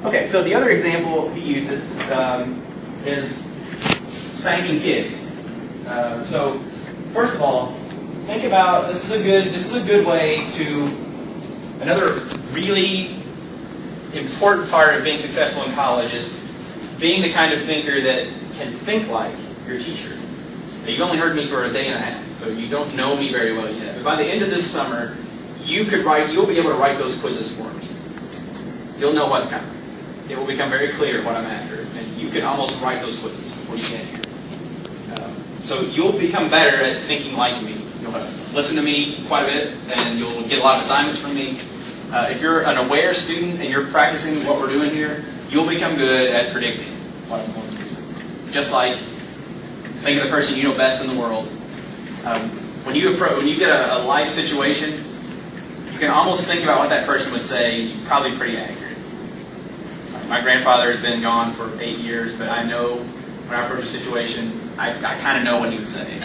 Okay, so the other example he uses is spanking kids. So first of all, think about this is a good way to another really important part of being successful in college is being the kind of thinker that can think like your teacher. Now, you've only heard me for a day and a half, so you don't know me very well yet. But by the end of this summer, you'll be able to write those quizzes for me. You'll know what's coming. It will become very clear what I'm after, and you can almost write those quizzes before you get here. So you'll become better at thinking like me. You'll listen to me quite a bit, and you'll get a lot of assignments from me. If you're an aware student and you're practicing what we're doing here, you'll become good at predicting what I'm going to do. Just like think of the person you know best in the world. When you get a life situation, you can almost think about what that person would say. Probably pretty accurate. My grandfather has been gone for 8 years, but I know when I approach a situation, I kind of know what he would say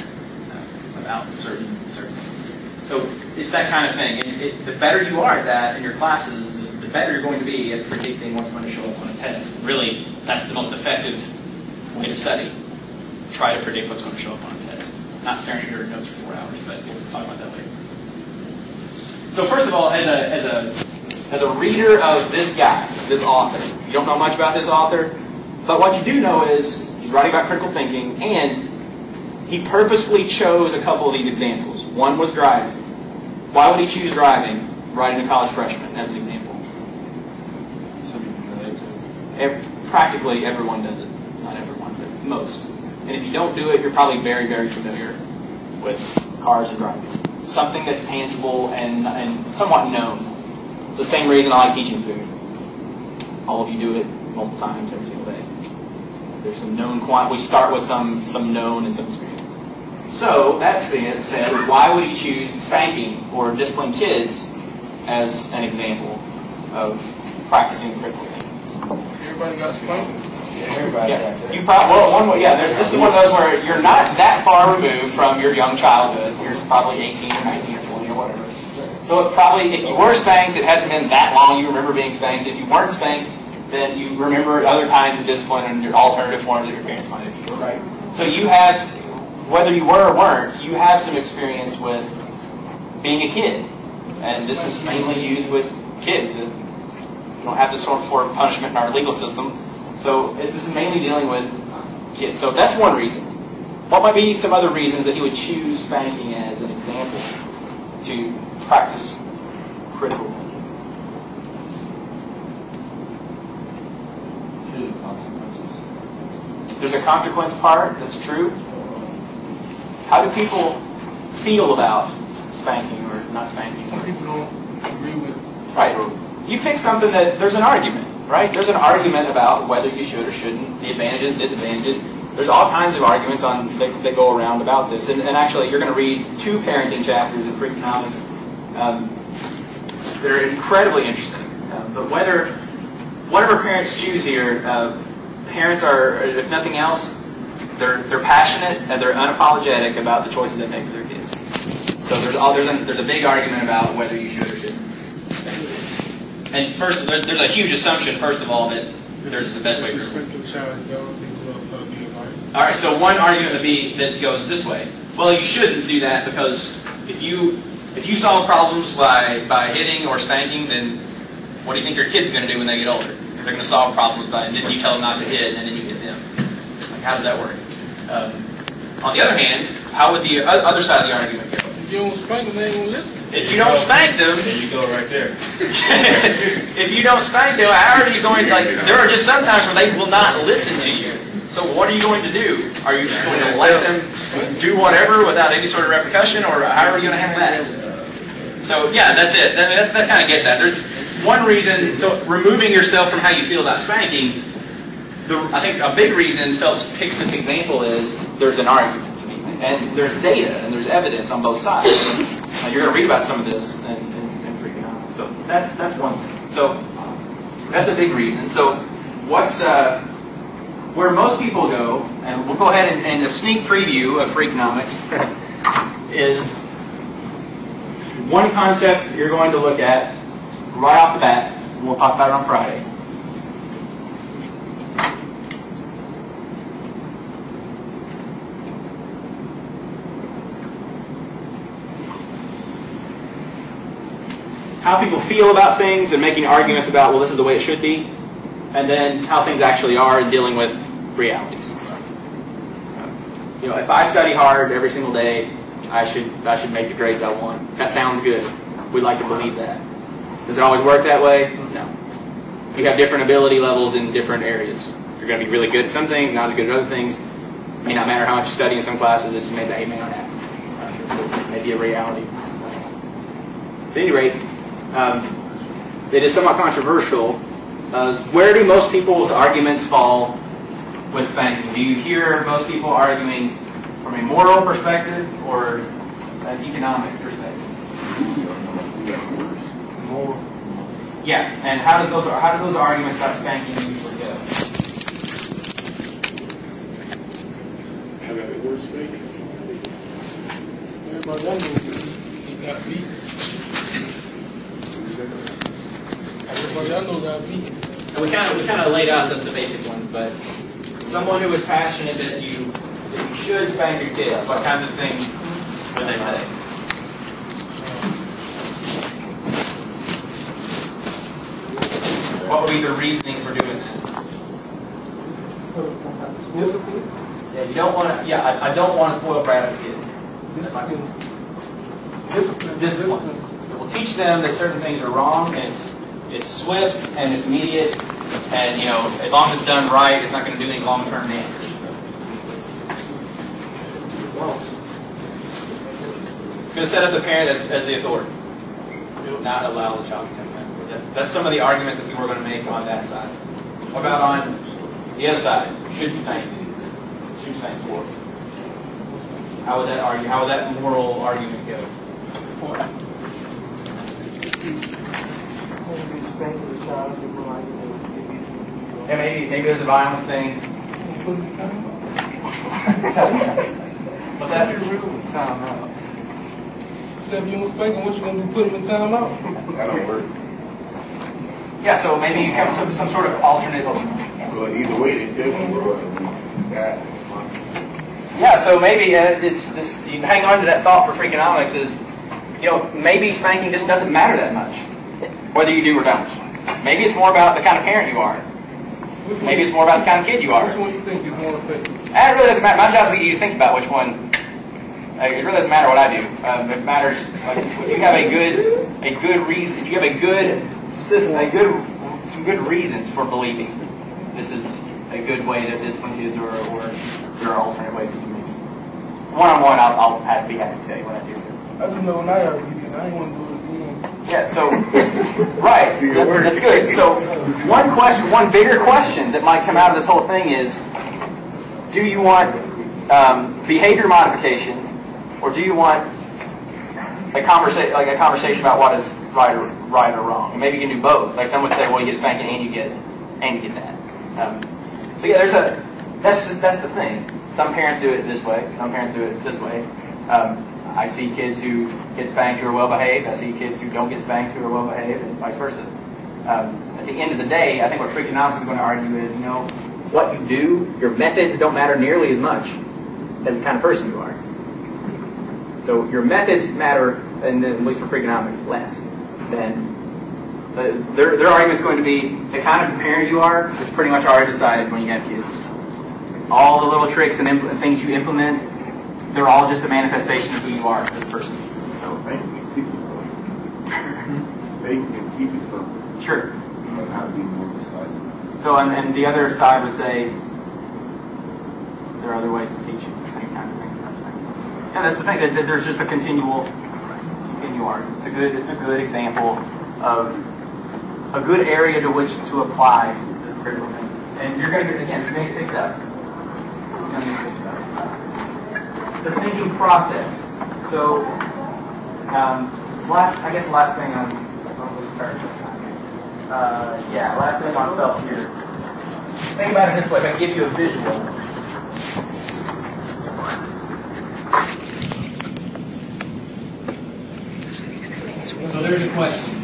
about certain things. So it's that kind of thing. And the better you are at that in your classes, the better you're going to be at predicting what's going to show up on a test. Really, that's the most effective way to study. Try to predict what's going to show up on a test. Not staring at your notes for 4 hours, but we'll talk about that later. So first of all, as a reader of this guy, this author, you don't know much about this author, but what you do know is he's writing about critical thinking, and he purposefully chose a couple of these examples. One was driving. Why would he choose driving, writing a college freshman, as an example? Practically everyone does it. Not everyone, but most. And if you don't do it, you're probably very, very familiar with cars and driving. Something that's tangible and somewhat known. It's the same reason I like teaching food. All of you do it multiple times every single day. There's some known we start with some known and some experience. So, that said, why would he choose spanking or disciplining kids as an example of practicing critical thinking? Everybody got spanked. Yeah, everybody got that. This is one of those where you're not that far removed from your young childhood. You're probably 18 or 19 or 20 or whatever. So it probably, if you were spanked, it hasn't been that long you remember being spanked. If you weren't spanked, then you remember other kinds of discipline and your alternative forms that your parents might have used, right? So you have, whether you were or weren't, you have some experience with being a kid. And this is mainly used with kids. You don't have this sort of punishment in our legal system. So this is mainly dealing with kids. So that's one reason. What might be some other reasons that he would choose spanking as an example to practice critical thinking? There's a consequence part, that's true. How do people feel about spanking or not spanking? Some people don't agree with. Right. You pick something that there's an argument, right? There's an argument about whether you should or shouldn't, the advantages, disadvantages. There's all kinds of arguments that go around about this. And actually, you're going to read 2 parenting chapters in Freakonomics that are incredibly interesting. But whatever parents choose here, parents are, if nothing else, they're passionate and they're unapologetic about the choices they make for their kids. So there's a big argument about whether you should or shouldn't. And first, there's a huge assumption, first of all, that there's the best way for All right, so one argument would be that goes this way. Well, you shouldn't do that because if you solve problems by hitting or spanking, then what do you think your kid's going to do when they get older? They're going to solve problems by, and then you tell them not to hit, and then you hit them. Like, how does that work? On the other hand, how would the other side of the argument go? If you don't spank them, they ain't going to listen. If you don't spank them, then you go right there. If you don't spank them, how are you going to, there are just some times where they will not listen to you. So what are you going to do? Are you just going to let them do whatever without any sort of repercussion, or how are you going to handle that? So yeah, that's it. That kind of gets at. There's one reason. So removing yourself from how you feel about spanking. I think a big reason Phelps picks this example is there's an argument to be made, and there's data and there's evidence on both sides. You're going to read about some of this in Freakonomics. So that's one thing. So that's a big reason. So what's where most people go, and we'll go ahead and a sneak preview of Freakonomics is one concept you're going to look at right off the bat, and we'll talk about it on Friday, how people feel about things and making arguments about, well, this is the way it should be, and then how things actually are and dealing with realities. You know, if I study hard every single day, I should make the grades I want. That sounds good. We'd like to believe that. Does it always work that way? No. We have different ability levels in different areas. You're going to be really good at some things, not as good at other things. It may not matter how much you study in some classes, it just may not happen. It may be a reality. At any rate, it is somewhat controversial. Where do most people's arguments fall with spanking? Do you hear most people arguing from a moral perspective or an economic perspective? Moral. Yeah, and how do those arguments about spanking usually go? I got the worst spanking. Everybody I know he got beat. Everybody I know got beat. We kind of laid out the basic ones, but someone who is passionate that you should spank your kid, what kinds of things would they say? What would be the reasoning for doing that? Discipline. Yeah, you don't want to. Yeah, I don't want to spoil brat kid. Discipline. It will teach them that certain things are wrong, and it's swift and it's immediate, and you know, as long as it's done right, it's not going to do any long-term damage. It's going to set up the parent as the authority. Not allow the child to come back. That's some of the arguments that people are going to make on that side. What about on the other side? Should spank. Should spank for. How would that argue? How would that moral argument go? Yeah, maybe there's a violence thing. What's that? Time out. So if you don't spank him, what you gonna do? Put him in time out? That don't work. Yeah, so maybe you have some sort of alternate. Well, either way, they still gonna grow up and die. Yeah, so maybe it's this. You hang on to that thought for Freakonomics is, you know, maybe spanking just doesn't matter that much, whether you do or don't. Maybe it's more about the kind of parent you are. Maybe it's more about the kind of kid you are. Which one you think is more effective? It really doesn't matter. My job is to get you to think about which one. It really doesn't matter what I do. It matters like, if you have a good reason. If you have a good system, some good reasons for believing this is a good way to discipline kids, or there are alternate ways that you make it. One-on-one, I'll be happy to tell you what I do. I just know when I ever get it, I ain't want to do it. Yeah. So, right. That's good. So, one bigger question that might come out of this whole thing is: do you want behavior modification, or do you want a conversation about what is right or wrong? And maybe you can do both. Like some would say, well, you get spanking and you get that. So yeah, that's the thing. Some parents do it this way. Some parents do it this way. I see kids who get spanked who are well behaved. I see kids who don't get spanked who are well behaved, and vice versa. At the end of the day, I think what Freakonomics is going to argue is, you know, what you do, your methods don't matter nearly as much as the kind of person you are. So your methods matter, and at least for Freakonomics, less than. Their argument is going to be the kind of parent you are is pretty much already decided when you have kids. All the little tricks and things you implement, they're all just a manifestation of who you are as a person. So They can teach you something. They can teach you something. Sure. But how to be more precise. So and the other side would say there are other ways to teach you the same kind of thing. Yeah, that's the thing. That there's just a continual argument. It's a good example of a good area to which to apply the critical thinking. And you're going to get picked up. It's a thinking process. So, last thing on last thing on felt here. Think about it this way. If I give you a visual. So there's a question,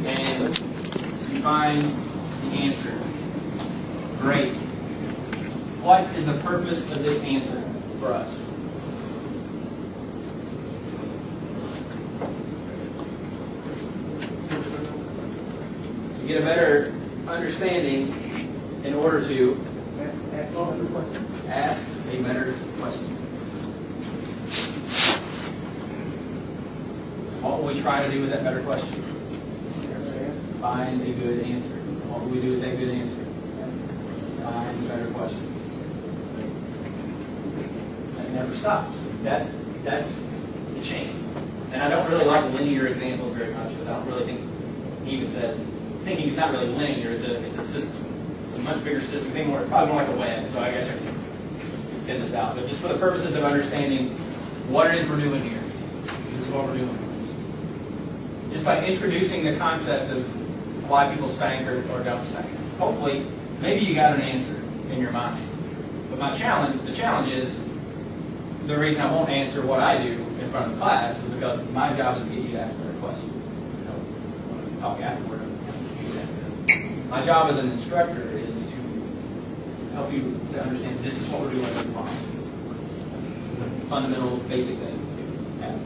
and you find the answer. Great. What is the purpose of this answer for us? get a better understanding in order to Ask all the questions. ask a better question. What will we try to do with that better question? Find a good answer. What will we do with that good answer? Find a better question. That never stops. That's the chain. And I don't really like linear examples very much, because I don't really think he even says thinking is not really linear. It's a system. It's a much bigger system. Think more, probably more like a web. So I guess I can extend this out. But just for the purposes of understanding what it is we're doing here, this is what we're doing. Just by introducing the concept of why people spank or don't spank. Hopefully, maybe you got an answer in your mind. But the challenge is, the reason I won't answer what I do in front of the class is because my job is to get you to ask a better question. I'll talk afterward. My job as an instructor is to help you to understand this is what we're doing in the class. This is the fundamental, basic thing. Ask.